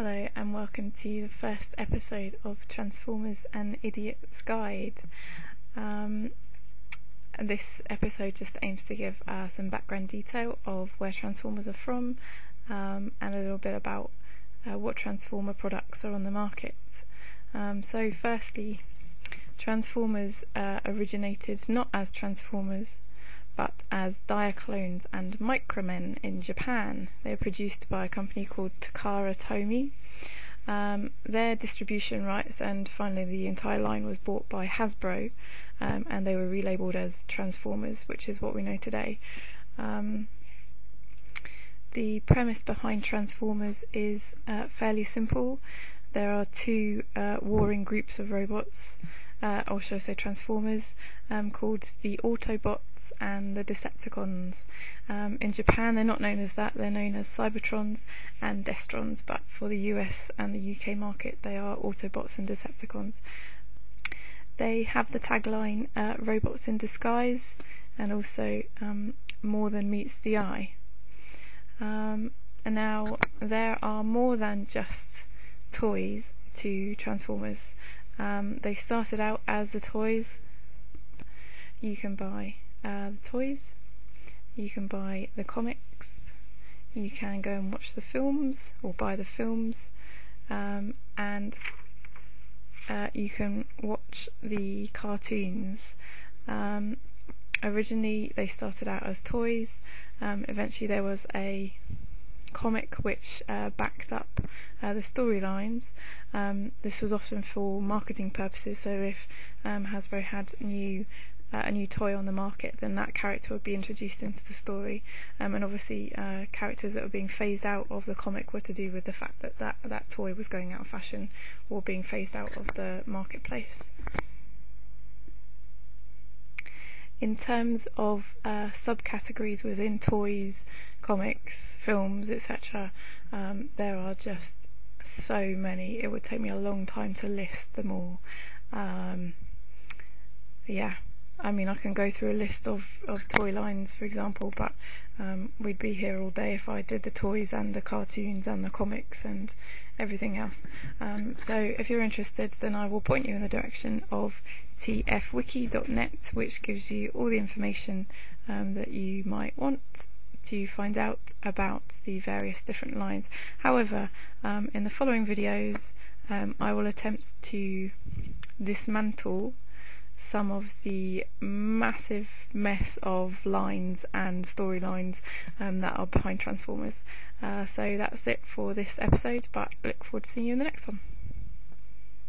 Hello and welcome to the first episode of Transformers An Idiot's Guide. This episode just aims to give some background detail of where Transformers are from and a little bit about what Transformer products are on the market. So firstly, Transformers originated not as Transformers but as Diaclones and Micromen in Japan. They were produced by a company called Takara Tomy. Their distribution rights and finally the entire line was bought by Hasbro, and they were relabeled as Transformers, which is what we know today. The premise behind Transformers is fairly simple. There are two warring groups of robots, or should I say Transformers, called the Autobots and the Decepticons. In Japan they're not known as that, they're known as Cybertrons and Destrons, but for the US and the UK market they are Autobots and Decepticons. They have the tagline robots in disguise, and also more than meets the eye. And now there are more than just toys to Transformers. They started out as the toys. You can buy the toys, you can buy the comics, you can go and watch the films or buy the films, and you can watch the cartoons. Originally they started out as toys. Eventually there was a comic which backed up the storylines. This was often for marketing purposes, so if Hasbro had a new toy on the market, then that character would be introduced into the story, and obviously characters that were being phased out of the comic were to do with the fact that that toy was going out of fashion or being phased out of the marketplace. In terms of subcategories within toys, comics, films, etc., there are just so many. It would take me a long time to list them all. I mean, I can go through a list of toy lines, for example, but we'd be here all day if I did the toys and the cartoons and the comics and everything else. So if you're interested, then I will point you in the direction of tfwiki.net, which gives you all the information that you might want to find out about the various different lines. However, in the following videos I will attempt to dismantle some of the massive mess of lines and storylines that are behind Transformers. So that's it for this episode, but look forward to seeing you in the next one.